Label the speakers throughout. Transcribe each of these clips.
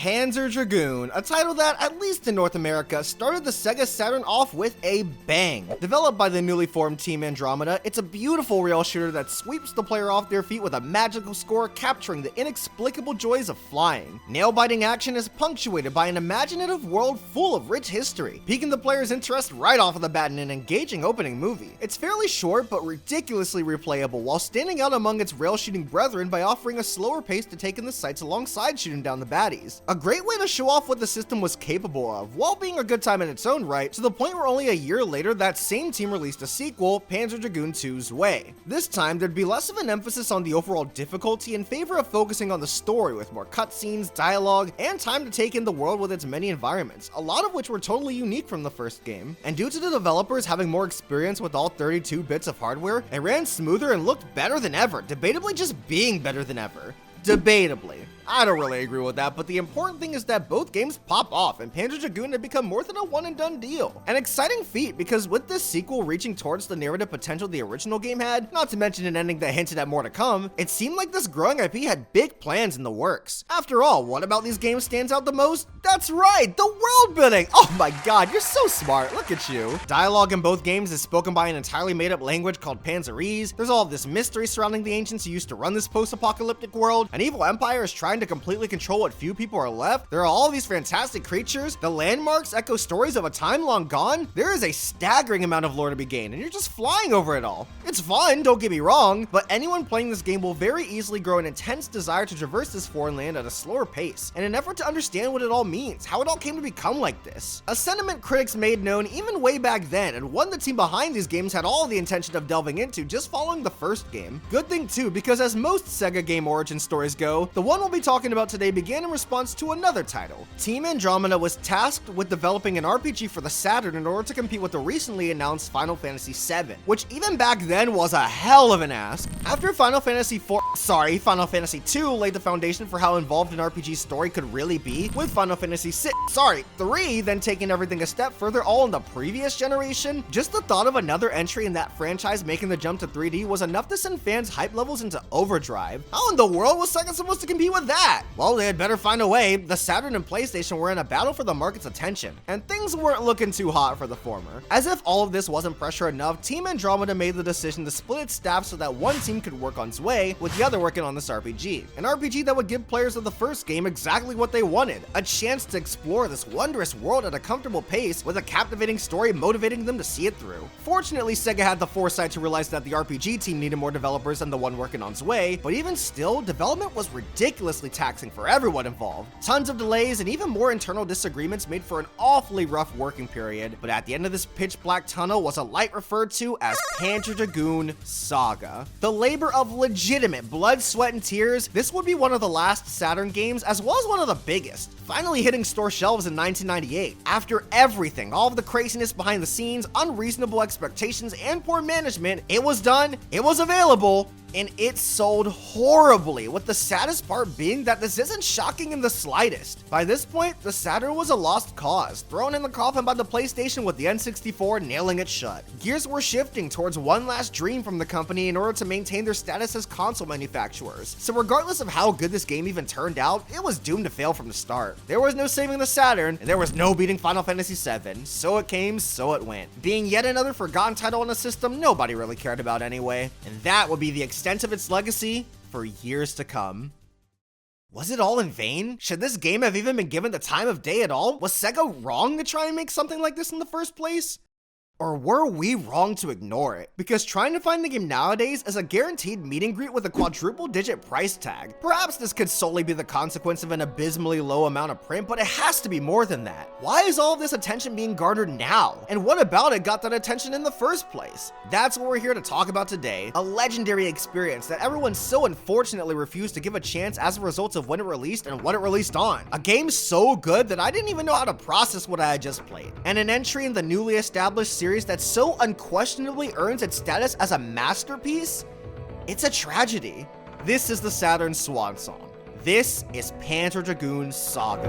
Speaker 1: Panzer Dragoon, a title that, at least in North America, started the Sega Saturn off with a bang. Developed by the newly formed Team Andromeda, it's a beautiful rail shooter that sweeps the player off their feet with a magical score capturing the inexplicable joys of flying. Nail-biting action is punctuated by an imaginative world full of rich history, piquing the player's interest right off of the bat in an engaging opening movie. It's fairly short but ridiculously replayable while standing out among its rail shooting brethren by offering a slower pace to take in the sights alongside shooting down the baddies. A great way to show off what the system was capable of, while being a good time in its own right, to the point where only a year later that same team released a sequel, Panzer Dragoon 2's Way. This time, there'd be less of an emphasis on the overall difficulty in favor of focusing on the story with more cutscenes, dialogue, and time to take in the world with its many environments, a lot of which were totally unique from the first game. And due to the developers having more experience with all 32 bits of hardware, it ran smoother and looked better than ever, debatably just being better than ever. Debatably. I don't really agree with that, but the important thing is that both games pop off, and Panzer Dragoon had become more than a one-and-done deal. An exciting feat, because with this sequel reaching towards the narrative potential the original game had, not to mention an ending that hinted at more to come, it seemed like this growing IP had big plans in the works. After all, what about these games stands out the most? That's right, the world building! Oh my god, you're so smart, look at you. Dialogue in both games is spoken by an entirely made-up language called Panzerese. There's all of this mystery surrounding the ancients who used to run this post-apocalyptic world. An evil empire is trying to completely control what few people are left. There are all these fantastic creatures. The landmarks echo stories of a time long gone. There is a staggering amount of lore to be gained, and you're just flying over it all. It's fun, don't get me wrong, but anyone playing this game will very easily grow an intense desire to traverse this foreign land at a slower pace, in an effort to understand what it all means, how it all came to become like this. A sentiment critics made known even way back then, and one the team behind these games had all the intention of delving into just following the first game. Good thing too, because as most Sega game origin stories go, the one we'll be talking about today began in response to another title. Team Andromeda was tasked with developing an RPG for the Saturn in order to compete with the recently announced Final Fantasy VII, which even back then was a hell of an ask. After Final Fantasy II laid the foundation for how involved an RPG story could really be, with Final Fantasy III then taking everything a step further all in the previous generation, just the thought of another entry in that franchise making the jump to 3D was enough to send fans' hype levels into overdrive. How in the world was Sega supposed to compete with that? Well, they had better find a way. The Saturn and PlayStation were in a battle for the market's attention, and things weren't looking too hot for the former. As if all of this wasn't pressure enough, Team Andromeda made the decision to split its staff so that one team could work on Zwei, with the other working on this RPG. An RPG that would give players of the first game exactly what they wanted, a chance to explore this wondrous world at a comfortable pace with a captivating story motivating them to see it through. Fortunately, Sega had the foresight to realize that the RPG team needed more developers than the one working on Zwei, but even still, development was ridiculously taxing for everyone involved. Tons of delays and even more internal disagreements made for an awfully rough working period, but at the end of this pitch black tunnel was a light referred to as Panzer Dragoon Saga. The labor of legitimate blood, sweat, and tears, this would be one of the last Saturn games as well as one of the biggest, finally hitting store shelves in 1998. After everything, all of the craziness behind the scenes, unreasonable expectations, and poor management, it was done, it was available, and it sold horribly, with the saddest part being that this isn't shocking in the slightest. By this point, the Saturn was a lost cause, thrown in the coffin by the PlayStation with the N64 nailing it shut. Gears were shifting towards one last dream from the company in order to maintain their status as console manufacturers. So regardless of how good this game even turned out, it was doomed to fail from the start. There was no saving the Saturn, and there was no beating Final Fantasy VII. So it came, so it went. Being yet another forgotten title on a system nobody really cared about anyway. And that would be the extent of its legacy for years to come. Was it all in vain? Should this game have even been given the time of day at all? Was Sega wrong to try and make something like this in the first place? Or were we wrong to ignore it? Because trying to find the game nowadays is a guaranteed meet and greet with a quadruple-digit price tag. Perhaps this could solely be the consequence of an abysmally low amount of print, but it has to be more than that. Why is all of this attention being garnered now? And what about it got that attention in the first place? That's what we're here to talk about today. A legendary experience that everyone so unfortunately refused to give a chance as a result of when it released and what it released on. A game so good that I didn't even know how to process what I had just played. And an entry in the newly established series that so unquestionably earns its status as a masterpiece? It's a tragedy. This is the Saturn's swan song. This is Panzer Dragoon Saga.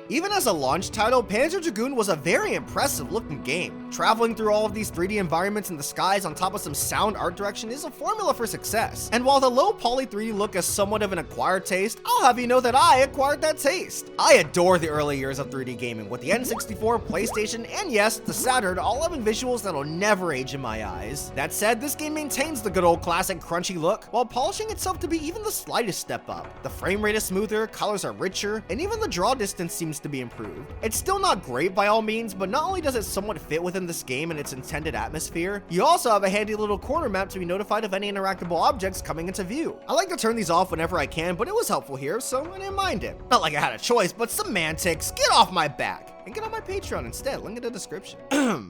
Speaker 1: Even as a launch title, Panzer Dragoon was a very impressive looking game. Traveling through all of these 3D environments in the skies on top of some sound art direction is a formula for success. And while the low poly 3D look is somewhat of an acquired taste, I'll have you know that I acquired that taste. I adore the early years of 3D gaming, with the N64, PlayStation, and yes, the Saturn, all having visuals that'll never age in my eyes. That said, this game maintains the good old classic crunchy look, while polishing itself to be even the slightest step up. The frame rate is smoother, colors are richer, and even the draw distance seems to be improved. It's still not great by all means, but not only does it somewhat fit within this game and its intended atmosphere, you also have a handy little corner map to be notified of any interactable objects coming into view. I like to turn these off whenever I can, but it was helpful here, so I didn't mind it. Not like I had a choice, but semantics, get off my back! And get on my Patreon instead, link in the description.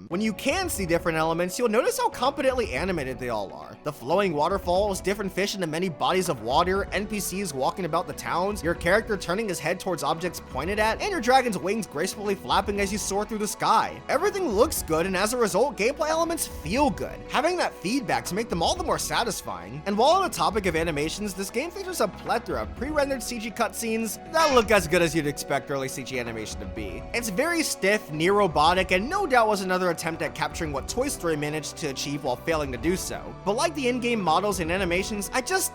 Speaker 1: When you can see different elements, you'll notice how competently animated they all are. The flowing waterfalls, different fish in the many bodies of water, NPCs walking about the towns, your character turning his head towards objects pointed at, and your dragon's wings gracefully flapping as you soar through the sky. Everything looks good, and as a result, gameplay elements feel good, having that feedback to make them all the more satisfying. And while on the topic of animations, this game features a plethora of pre-rendered CG cutscenes that look as good as you'd expect early CG animation to be. It's very stiff, near robotic, and no doubt was another attempt at capturing what Toy Story managed to achieve while failing to do so. But like the in-game models and animations, I just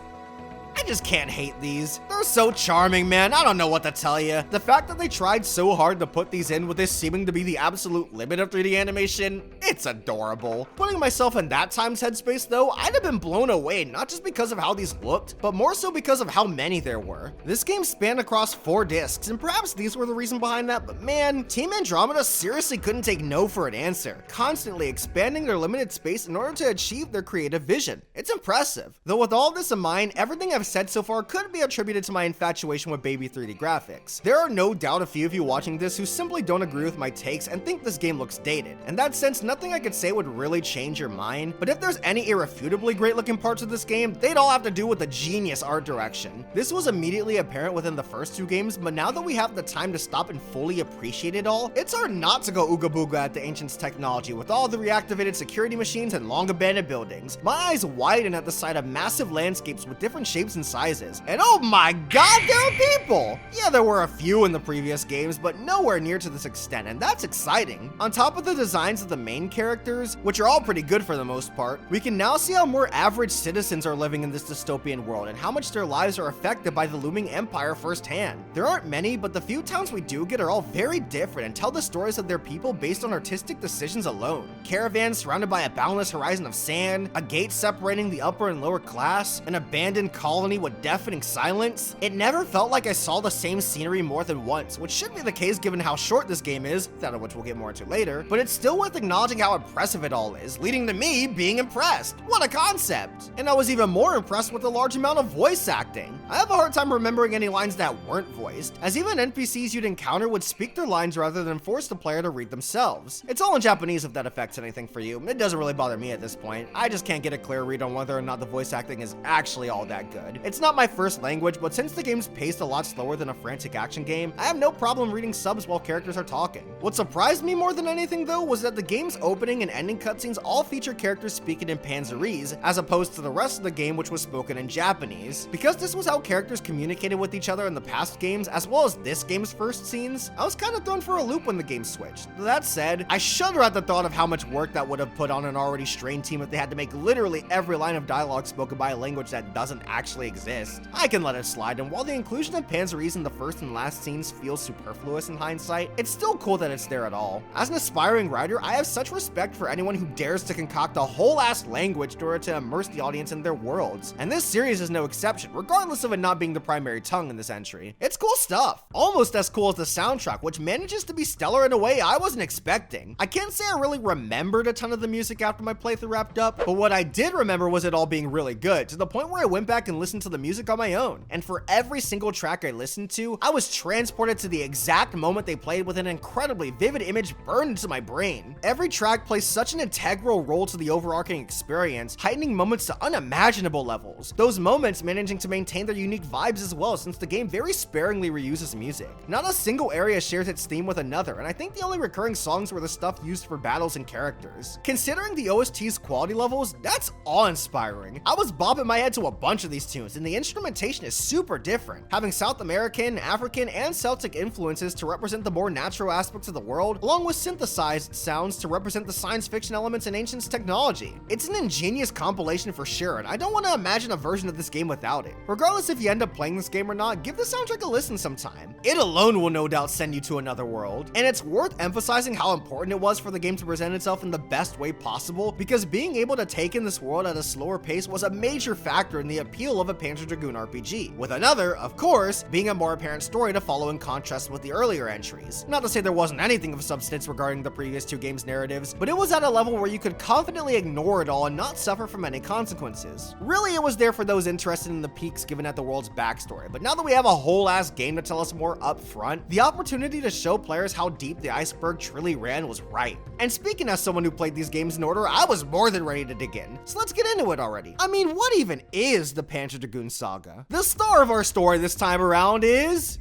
Speaker 1: can't hate these. They're so charming, man. I don't know what to tell you. The fact that they tried so hard to put these in with this seeming to be the absolute limit of 3D animation, it's adorable. Putting myself in that time's headspace though, I'd have been blown away, not just because of how these looked, but more so because of how many there were. This game spanned across 4 discs, and perhaps these were the reason behind that, but man, Team Andromeda seriously couldn't take no for an answer, constantly expanding their limited space in order to achieve their creative vision. It's impressive. Though with all this in mind, everything I've said so far could be attributed to my infatuation with baby 3D graphics. There are no doubt a few of you watching this who simply don't agree with my takes and think this game looks dated. In that sense, nothing I could say would really change your mind, but if there's any irrefutably great looking parts of this game, they'd all have to do with the genius art direction. This was immediately apparent within the first 2 games, but now that we have the time to stop and fully appreciate it all, it's hard not to go ooga booga at the Ancients' technology with all the reactivated security machines and long abandoned buildings. My eyes widen at the sight of massive landscapes with different shapes and sizes. And oh my god, there are people! Yeah, there were a few in the previous games, but nowhere near to this extent, and that's exciting. On top of the designs of the main characters, which are all pretty good for the most part, we can now see how more average citizens are living in this dystopian world and how much their lives are affected by the looming empire firsthand. There aren't many, but the few towns we do get are all very different and tell the stories of their people based on artistic decisions alone. Caravans surrounded by a boundless horizon of sand, a gate separating the upper and lower class, an abandoned colony with deafening silence. It never felt like I saw the same scenery more than once, which should be the case given how short this game is, that of which we'll get more into later, but it's still worth acknowledging how impressive it all is, leading to me being impressed. What a concept! And I was even more impressed with the large amount of voice acting. I have a hard time remembering any lines that weren't voiced, as even NPCs you'd encounter would speak their lines rather than force the player to read themselves. It's all in Japanese if that affects anything for you. It doesn't really bother me at this point. I just can't get a clear read on whether or not the voice acting is actually all that good. It's not my first language, but since the game's paced a lot slower than a frantic action game, I have no problem reading subs while characters are talking. What surprised me more than anything though was that the game's opening and ending cutscenes all feature characters speaking in Panzerese, as opposed to the rest of the game which was spoken in Japanese. Because this was how characters communicated with each other in the past games, as well as this game's first scenes, I was kind of thrown for a loop when the game switched. That said, I shudder at the thought of how much work that would have put on an already strained team if they had to make literally every line of dialogue spoken by a language that doesn't actually exist. I can let it slide, and while the inclusion of Panzerese in the first and last scenes feels superfluous in hindsight, it's still cool that it's there at all. As an aspiring writer, I have such respect for anyone who dares to concoct a whole-ass language in order to immerse the audience in their worlds, and this series is no exception, regardless of it not being the primary tongue in this entry. It's cool stuff. Almost as cool as the soundtrack, which manages to be stellar in a way I wasn't expecting. I can't say I really remembered a ton of the music after my playthrough wrapped up, but what I did remember was it all being really good, to the point where I went back and listened to the music on my own, and for every single track I listened to, I was transported to the exact moment they played with an incredibly vivid image burned into my brain. Every track plays such an integral role to the overarching experience, heightening moments to unimaginable levels. Those moments managing to maintain their unique vibes as well, since the game very sparingly reuses music. Not a single area shares its theme with another, and I think the only recurring songs were the stuff used for battles and characters. Considering the OST's quality levels, that's awe-inspiring. I was bobbing my head to a bunch of these tunes cartoons, and the instrumentation is super different, having South American, African, and Celtic influences to represent the more natural aspects of the world, along with synthesized sounds to represent the science fiction elements in ancient technology. It's an ingenious compilation for sure, and I don't want to imagine a version of this game without it. Regardless if you end up playing this game or not, give the soundtrack a listen sometime. It alone will no doubt send you to another world, and it's worth emphasizing how important it was for the game to present itself in the best way possible, because being able to take in this world at a slower pace was a major factor in the appeal of a Panzer Dragoon RPG, with another, of course, being a more apparent story to follow in contrast with the earlier entries. Not to say there wasn't anything of substance regarding the previous two games' narratives, but it was at a level where you could confidently ignore it all and not suffer from any consequences. Really, it was there for those interested in the peaks given at the world's backstory, but now that we have a whole ass game to tell us more up front, the opportunity to show players how deep the iceberg truly ran was right. And speaking as someone who played these games in order, I was more than ready to dig in. So let's get into it already. I mean, what even is the Panzer Dragoon Saga? The star of our story this time around is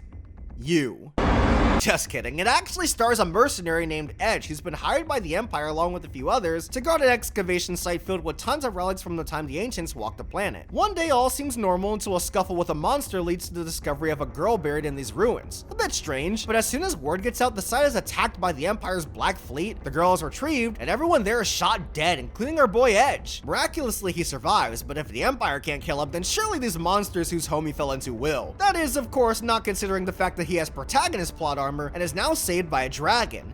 Speaker 1: you. Just kidding. It actually stars a mercenary named Edge who's been hired by the Empire along with a few others to guard an excavation site filled with tons of relics from the time the ancients walked the planet. One day all seems normal until a scuffle with a monster leads to the discovery of a girl buried in these ruins. A bit strange, but as soon as word gets out, the site is attacked by the Empire's Black Fleet, the girl is retrieved, and everyone there is shot dead, including our boy Edge. Miraculously, he survives, but if the Empire can't kill him, then surely these monsters whose home he fell into will. That is, of course, not considering the fact that he has protagonist plot armor and is now saved by a dragon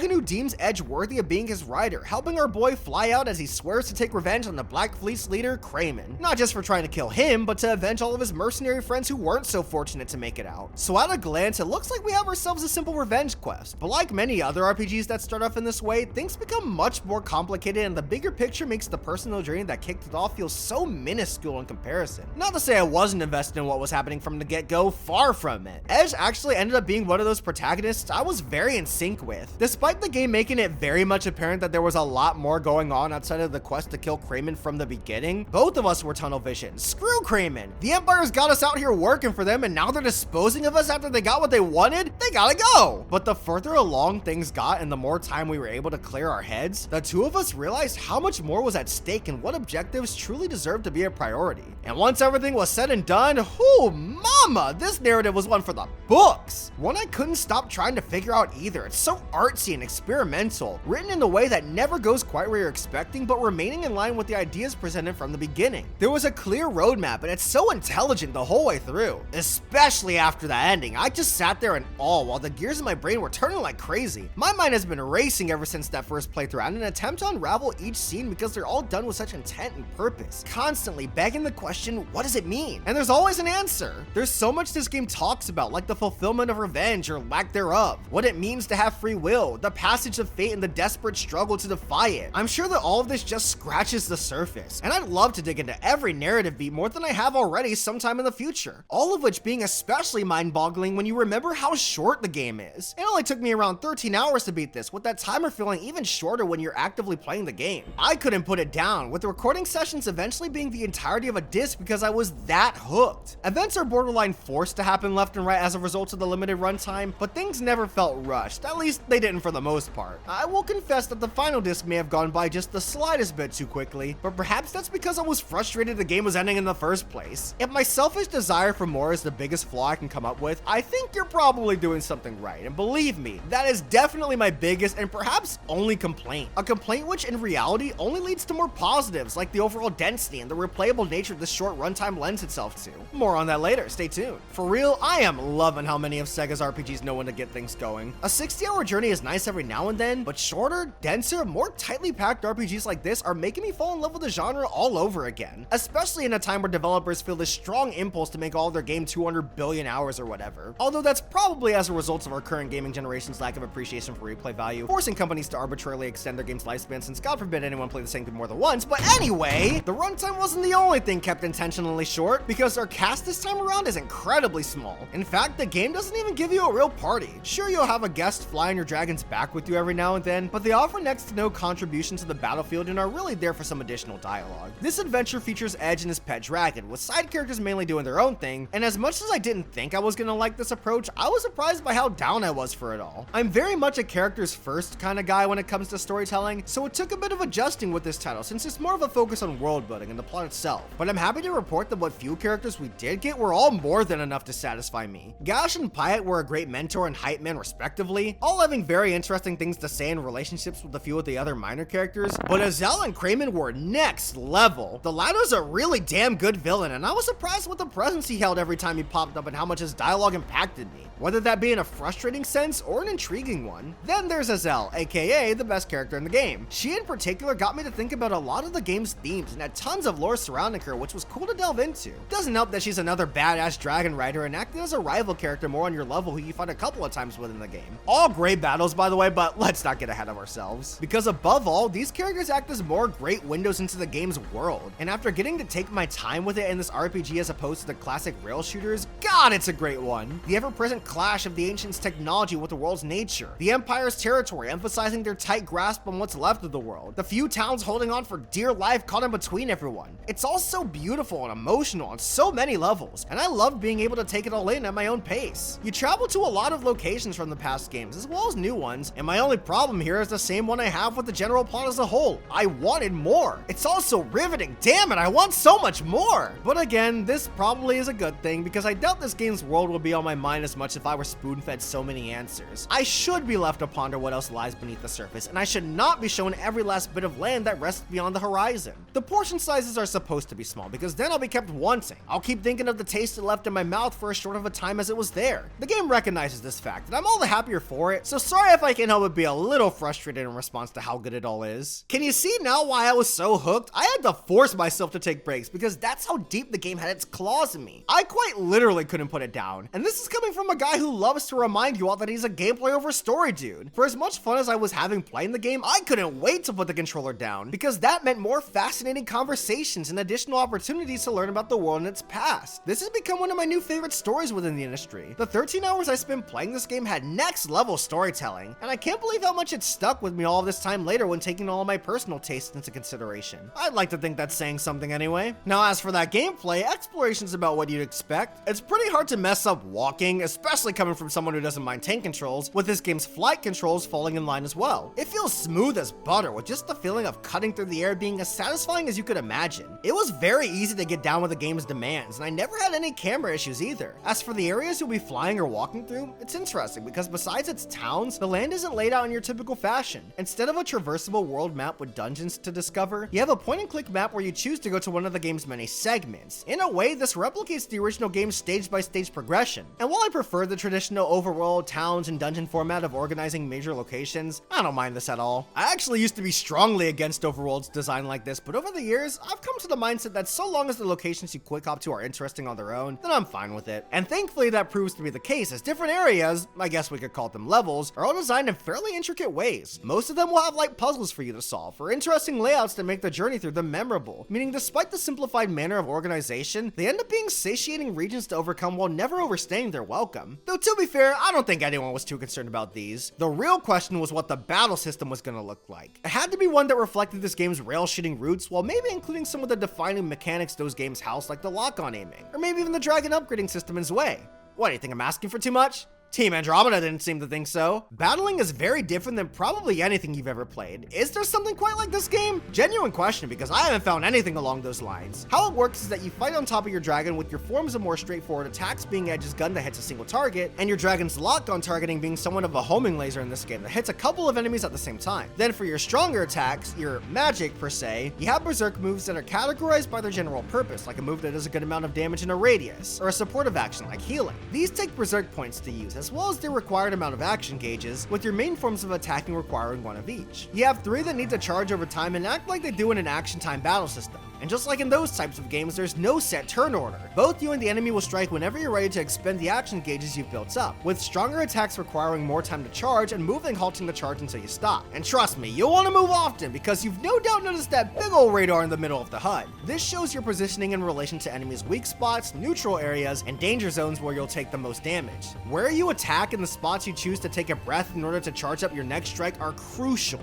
Speaker 1: who deems Edge worthy of being his rider, helping our boy fly out as he swears to take revenge on the Black Fleet's leader, Kramen. Not just for trying to kill him, but to avenge all of his mercenary friends who weren't so fortunate to make it out. So at a glance, it looks like we have ourselves a simple revenge quest, but like many other RPGs that start off in this way, things become much more complicated, and the bigger picture makes the personal journey that kicked it off feel so minuscule in comparison. Not to say I wasn't invested in what was happening from the get-go, far from it. Edge actually ended up being one of those protagonists I was very in sync with. Despite the game making it very much apparent that there was a lot more going on outside of the quest to kill Kramen from the beginning, both of us were tunnel vision. Screw Kramen! The Empire's got us out here working for them, and now they're disposing of us after they got what they wanted? They gotta go! But the further along things got and the more time we were able to clear our heads, the two of us realized how much more was at stake and what objectives truly deserved to be a priority. And once everything was said and done, whoo mama, this narrative was one for the books! One I couldn't stop trying to figure out either. It's so artsy and experimental, written in a way that never goes quite where you're expecting, but remaining in line with the ideas presented from the beginning. There was a clear roadmap, and it's so intelligent the whole way through. Especially after that ending, I just sat there in awe while the gears in my brain were turning like crazy. My mind has been racing ever since that first playthrough, and an attempt to unravel each scene because they're all done with such intent and purpose, constantly begging the question, what does it mean? And there's always an answer. There's so much this game talks about, like the fulfillment of revenge or lack thereof, what it means to have free will, the passage of fate, and the desperate struggle to defy it. I'm sure that all of this just scratches the surface, and I'd love to dig into every narrative beat more than I have already sometime in the future. All of which being especially mind-boggling when you remember how short the game is. It only took me around 13 hours to beat this, with that timer feeling even shorter when you're actively playing the game. I couldn't put it down, with the recording sessions eventually being the entirety of a disc because I was that hooked. Events are borderline forced to happen left and right as a result of the limited runtime, but things never felt rushed. At least they didn't for the most part. I will confess that the final disc may have gone by just the slightest bit too quickly, but perhaps that's because I was frustrated the game was ending in the first place. If my selfish desire for more is the biggest flaw I can come up with, I think you're probably doing something right, and believe me, that is definitely my biggest and perhaps only complaint. A complaint which in reality only leads to more positives, like the overall density and the replayable nature this short runtime lends itself to. More on that later, stay tuned. For real, I am loving how many of Sega's RPGs know when to get things going. A 60-hour journey is nice every now and then, but shorter, denser, more tightly packed RPGs like this are making me fall in love with the genre all over again, especially in a time where developers feel this strong impulse to make all of their game 200 billion hours or whatever. Although that's probably as a result of our current gaming generation's lack of appreciation for replay value, forcing companies to arbitrarily extend their game's lifespan since God forbid anyone play the same game more than once. But anyway, the runtime wasn't the only thing kept intentionally short, because our cast this time around is incredibly small. In fact, the game doesn't even give you a real party party. Sure, you'll have a guest fly on your dragon's back with you every now and then, but they offer next to no contribution to the battlefield and are really there for some additional dialogue. This adventure features Edge and his pet dragon, with side characters mainly doing their own thing, and as much as I didn't think I was gonna like this approach, I was surprised by how down I was for it all. I'm very much a characters first kind of guy when it comes to storytelling, so it took a bit of adjusting with this title since it's more of a focus on world building and the plot itself, but I'm happy to report that what few characters we did get were all more than enough to satisfy me. Gash and Pyatt were a great mentor and hype man respectively, all having very interesting things to say in relationships with a few of the other minor characters, but Azal and Kramen were next level. The latter's a really damn good villain, and I was surprised with the presence he held every time he popped up and how much his dialogue impacted me, whether that be in a frustrating sense or an intriguing one. Then there's Azal, aka the best character in the game. She in particular got me to think about a lot of the game's themes and had tons of lore surrounding her, which was cool to delve into. Doesn't help that she's another badass dragon rider and acting as a rival character more on your level who you fight a couple of times within the game. All great battles, by the way, but let's not get ahead of ourselves. Because above all, these characters act as more great windows into the game's world, and after getting to take my time with it in this RPG as opposed to the classic rail shooters, God, it's a great one. The ever-present clash of the ancients' technology with the world's nature, the Empire's territory emphasizing their tight grasp on what's left of the world, the few towns holding on for dear life caught in between everyone. It's all so beautiful and emotional on so many levels, and I loved being able to take it all in at my own pace. You travel to a lot of locations from the past games, as well as new ones, and my only problem here is the same one I have with the general plot as a whole. I wanted more. It's all so riveting, damn it, I want so much more! But again, this probably is a good thing, because I doubt this game's world will be on my mind as much if I were spoon-fed so many answers. I should be left to ponder what else lies beneath the surface, and I should not be shown every last bit of land that rests beyond the horizon. The portion sizes are supposed to be small, because then I'll be kept wanting. I'll keep thinking of the taste it left in my mouth for as short of a time as it was there. The game recognizes this fact, and I'm all the happier for it, so sorry if I can't help but be a little frustrated in response to how good it all is. Can you see now why I was so hooked? I had to force myself to take breaks, because that's how deep the game had its claws in me. I quite literally couldn't put it down, and this is coming from a guy who loves to remind you all that he's a gameplay over story dude. For as much fun as I was having playing the game, I couldn't wait to put the controller down, because that meant more fascinating conversations and additional opportunities to learn about the world and its past. This has become one of my new favorite stories within the industry. The 13 hours I spent playing this game had next level storytelling, and I can't believe how much it stuck with me all this time later when taking all of my personal tastes into consideration. I'd like to think that's saying something anyway. Now as for that gameplay, exploration's about what you'd expect. It's pretty hard to mess up walking, especially coming from someone who doesn't mind tank controls, with this game's flight controls falling in line as well. It feels smooth as butter, with just the feeling of cutting through the air being as satisfying as you could imagine. It was very easy to get down with the game's demands, and I never had any camera issues either. As for the areas you'll be flying or walking through, it's interesting because besides its towns, the land isn't laid out in your typical fashion. Instead of a traversable world map with dungeons to discover, you have a point-and-click map where you choose to go to one of the game's many segments. In a way, this replicates the original game's stage-by-stage progression, and while I prefer the traditional overworld, towns, and dungeon format of organizing major locations, I don't mind this at all. I actually used to be strongly against overworlds design like this, but over the years, I've come to the mindset that so long as the locations you quick hop to are interesting on their own, then I'm fine with it. And thankfully that proves to be the case, as different areas, I guess we could call them levels, are all designed in fairly intricate ways. Most of them will have like puzzles for you to solve, or interesting layouts that make the journey through them memorable, meaning despite the simplified manner of organization, they end up being satiating regions to overcome while never overstaying their welcome. Though to be fair, I don't think anyone was too concerned about these. The real question was what the battle system was gonna look like. It had to be one that reflected this game's rail shooting roots, while maybe including some of the defining mechanics those games house, like the lock-on aiming, or maybe even the dragon upgrading system in Zwei. What, do you think I'm asking for too much? Team Andromeda didn't seem to think so. Battling is very different than probably anything you've ever played. Is there something quite like this game? Genuine question, because I haven't found anything along those lines. How it works is that you fight on top of your dragon, with your forms of more straightforward attacks being Edge's gun that hits a single target, and your dragon's lock-on targeting being somewhat of a homing laser in this game that hits a couple of enemies at the same time. Then for your stronger attacks, your magic per se, you have berserk moves that are categorized by their general purpose, like a move that does a good amount of damage in a radius, or a supportive action like healing. These take berserk points to use, as well as their required amount of action gauges, with your main forms of attacking requiring one of each. You have 3 that need to charge over time and act like they do in an action time battle system. And just like in those types of games, there's no set turn order. Both you and the enemy will strike whenever you're ready to expend the action gauges you've built up, with stronger attacks requiring more time to charge and moving halting the charge until you stop. And trust me, you'll want to move often, because you've no doubt noticed that big ol' radar in the middle of the HUD. This shows your positioning in relation to enemies' weak spots, neutral areas, and danger zones where you'll take the most damage. Where you you attack and the spots you choose to take a breath in order to charge up your next strike are crucial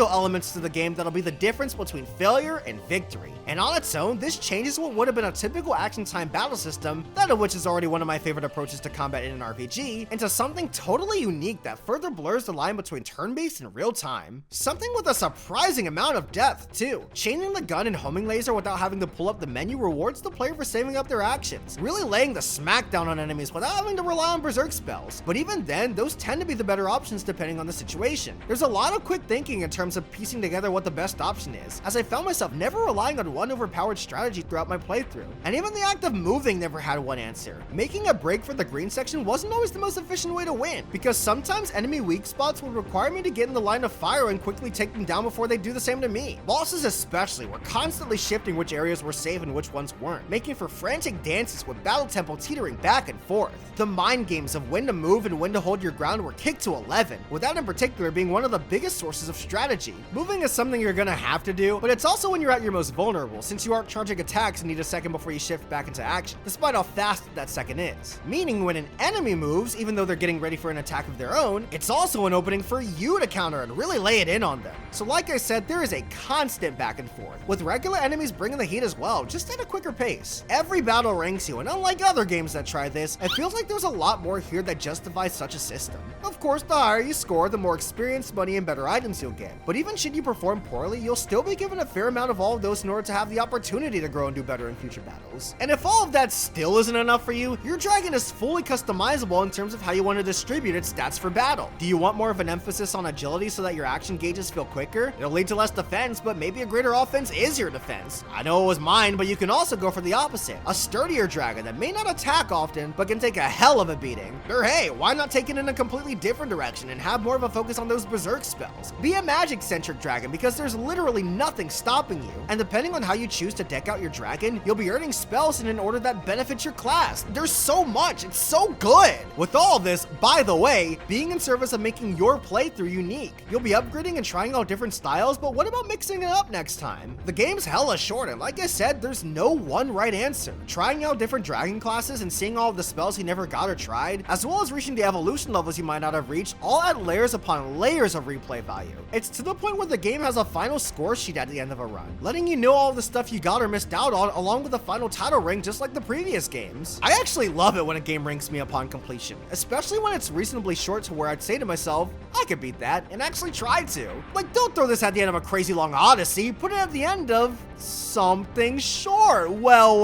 Speaker 1: elements to the game that'll be the difference between failure and victory. And on its own, this changes what would have been a typical action time battle system, that of which is already one of my favorite approaches to combat in an RPG, into something totally unique that further blurs the line between turn-based and real-time. Something with a surprising amount of depth, too. Chaining the gun and homing laser without having to pull up the menu rewards the player for saving up their actions, really laying the smackdown on enemies without having to rely on berserk spells. But even then, those tend to be the better options depending on the situation. There's a lot of quick thinking in terms of piecing together what the best option is, as I found myself never relying on one overpowered strategy throughout my playthrough. And even the act of moving never had one answer. Making a break for the green section wasn't always the most efficient way to win, because sometimes enemy weak spots would require me to get in the line of fire and quickly take them down before they do the same to me. Bosses especially were constantly shifting which areas were safe and which ones weren't, making for frantic dances with battle tempo teetering back and forth. The mind games of when to move and when to hold your ground were kicked to 11, with that in particular being one of the biggest sources of strategy. Moving is something you're gonna have to do, but it's also when you're at your most vulnerable, since you aren't charging attacks and need a second before you shift back into action, despite how fast that second is. Meaning when an enemy moves, even though they're getting ready for an attack of their own, it's also an opening for you to counter and really lay it in on them. So like I said, there is a constant back and forth, with regular enemies bringing the heat as well, just at a quicker pace. Every battle ranks you, and unlike other games that try this, it feels like there's a lot more here that justifies such a system. Of course, the higher you score, the more experience, money, and better items you'll get. But even should you perform poorly, you'll still be given a fair amount of all of those in order to have the opportunity to grow and do better in future battles. And if all of that still isn't enough for you, your dragon is fully customizable in terms of how you want to distribute its stats for battle. Do you want more of an emphasis on agility so that your action gauges feel quicker? It'll lead to less defense, but maybe a greater offense is your defense. I know it was mine, but you can also go for the opposite. A sturdier dragon that may not attack often, but can take a hell of a beating. Or hey, why not take it in a completely different direction and have more of a focus on those berserk spells? Be a magic-centric dragon because there's literally nothing stopping you. And depending on how you choose to deck out your dragon, you'll be earning spells in an order that benefits your class. There's so much, it's so good! With all this, by the way, being in service of making your playthrough unique. You'll be upgrading and trying out different styles, but what about mixing it up next time? The game's hella short, and like I said, there's no one right answer. Trying out different dragon classes and seeing all of the spells you never got or tried, as well as reaching the evolution levels you might not have reached, all add layers upon layers of replay value. It's to the point where the game has a final score sheet at the end of a run, letting you know all the stuff you got or missed out on, along with the final title ring just like the previous games. I actually love it when a game ranks me upon completion, especially when it's reasonably short to where I'd say to myself, I could beat that, and actually try to. Like, don't throw this at the end of a crazy long odyssey, put it at the end of something short. Well.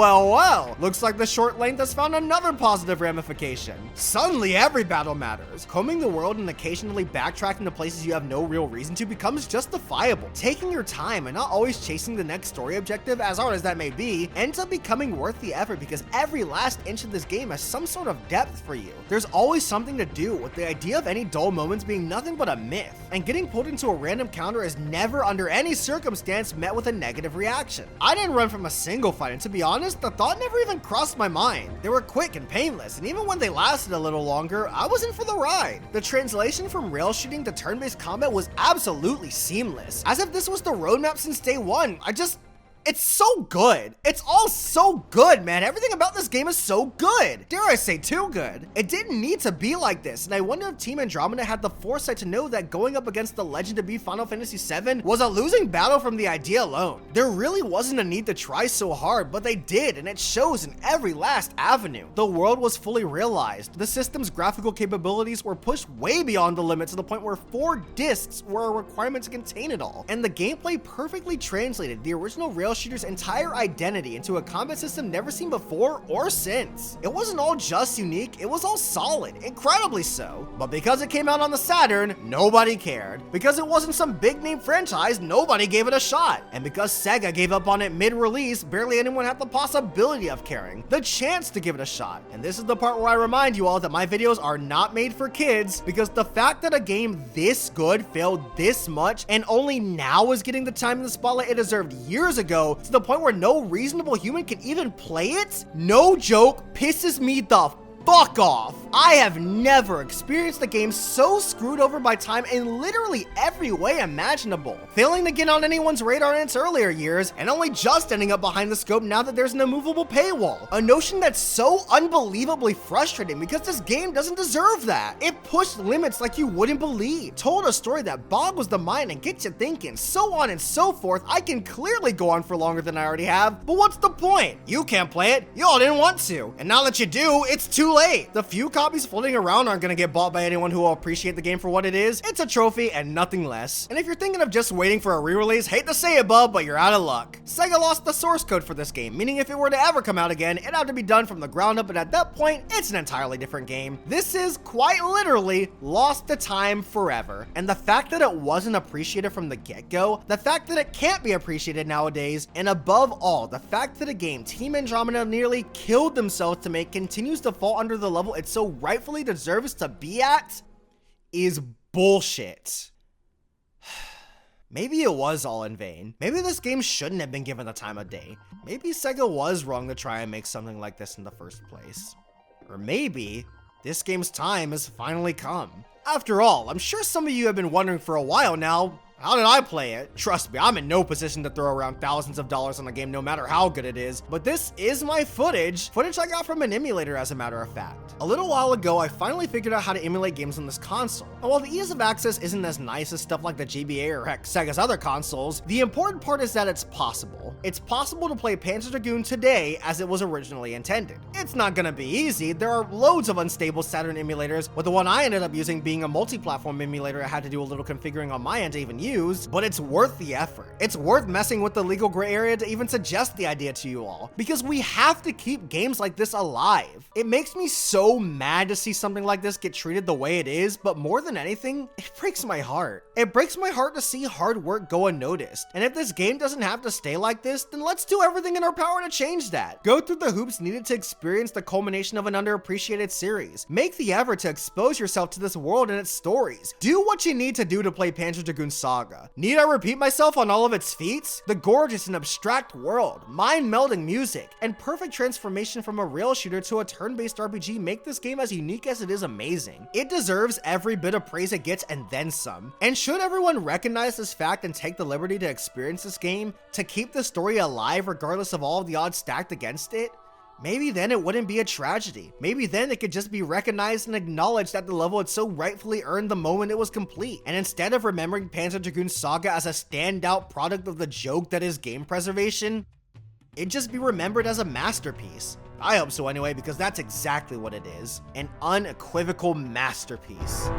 Speaker 1: Looks like the short length has found another positive ramification. Suddenly every battle matters. Combing the world and occasionally backtracking to places you have no real reason to becomes justifiable. Taking your time and not always chasing the next story objective, as hard as that may be, ends up becoming worth the effort because every last inch of this game has some sort of depth for you. There's always something to do, with the idea of any dull moments being nothing but a myth. And getting pulled into a random counter is never under any circumstance met with a negative reaction. I didn't run from a single fight, and to be honest, the thought never even crossed my mind. They were quick and painless, and even when they lasted a little longer, I was in for the ride. The translation from rail shooting to turn-based combat was absolutely seamless, as if this was the roadmap since day one. It's so good. It's all so good, man. Everything about this game is so good. Dare I say too good. It didn't need to be like this, and I wonder if Team Andromeda had the foresight to know that going up against the legend to be Final Fantasy VII was a losing battle from the idea alone. There really wasn't a need to try so hard, but they did, and it shows in every last avenue. The world was fully realized. The system's graphical capabilities were pushed way beyond the limit to the point where 4 discs were a requirement to contain it all. And the gameplay perfectly translated the original rail shooter's entire identity into a combat system never seen before or since. It wasn't all just unique, it was all solid, incredibly so. But because it came out on the Saturn, nobody cared. Because it wasn't some big name franchise, nobody gave it a shot. And because Sega gave up on it mid-release, barely anyone had the possibility of caring, the chance to give it a shot. And this is the part where I remind you all that my videos are not made for kids, because the fact that a game this good failed this much and only now is getting the time in the spotlight it deserved years ago, to the point where no reasonable human can even play it, no joke, pisses me the Fuck off! I have never experienced a game so screwed over by time in literally every way imaginable, failing to get on anyone's radar in its earlier years, and only just ending up behind the scope now that there's an immovable paywall. A notion that's so unbelievably frustrating because this game doesn't deserve that. It pushed limits like you wouldn't believe, told a story that boggles the mind and gets you thinking, so on and so forth. I can clearly go on for longer than I already have, but what's the point? You can't play it, y'all didn't want to, and now that you do, it's too late. The few copies floating around aren't gonna get bought by anyone who will appreciate the game for what it is. It's a trophy and nothing less. And if you're thinking of just waiting for a re-release, hate to say it, bub, but you're out of luck. Sega lost the source code for this game, meaning if it were to ever come out again, it'd have to be done from the ground up, and at that point, it's an entirely different game. This is quite literally lost to time forever. And the fact that it wasn't appreciated from the get-go, the fact that it can't be appreciated nowadays, and above all, the fact that a game Team Andromeda nearly killed themselves to make continues to fall under the level it so rightfully deserves to be at, is bullshit. Maybe it was all in vain. Maybe this game shouldn't have been given the time of day. Maybe Sega was wrong to try and make something like this in the first place. Or maybe this game's time has finally come. After all, I'm sure some of you have been wondering for a while now, how did I play it? Trust me, I'm in no position to throw around thousands of dollars on a game no matter how good it is, but this is my footage I got from an emulator as a matter of fact. A little while ago, I finally figured out how to emulate games on this console. And while the ease of access isn't as nice as stuff like the GBA or heck, Sega's other consoles, the important part is that it's possible. It's possible to play Panzer Dragoon today as it was originally intended. It's not gonna be easy. There are loads of unstable Saturn emulators, with the one I ended up using being a multi-platform emulator I had to do a little configuring on my end to even use. But it's worth the effort. It's worth messing with the legal gray area to even suggest the idea to you all, because we have to keep games like this alive. It makes me so mad to see something like this get treated the way it is, but more than anything, it breaks my heart. It breaks my heart to see hard work go unnoticed. And if this game doesn't have to stay like this, then let's do everything in our power to change that. Go through the hoops needed to experience the culmination of an underappreciated series. Make the effort to expose yourself to this world and its stories. Do what you need to do to play Panzer Dragoon Saga. Need I repeat myself on all of its feats? The gorgeous and abstract world, mind-melding music, and perfect transformation from a rail shooter to a turn-based RPG make this game as unique as it is amazing. It deserves every bit of praise it gets and then some. And should everyone recognize this fact and take the liberty to experience this game, to keep the story alive regardless of all of the odds stacked against it, maybe then it wouldn't be a tragedy. Maybe then it could just be recognized and acknowledged at the level it so rightfully earned the moment it was complete. And instead of remembering Panzer Dragoon Saga as a standout product of the joke that is game preservation, it'd just be remembered as a masterpiece. I hope so anyway, because that's exactly what it is. An unequivocal masterpiece.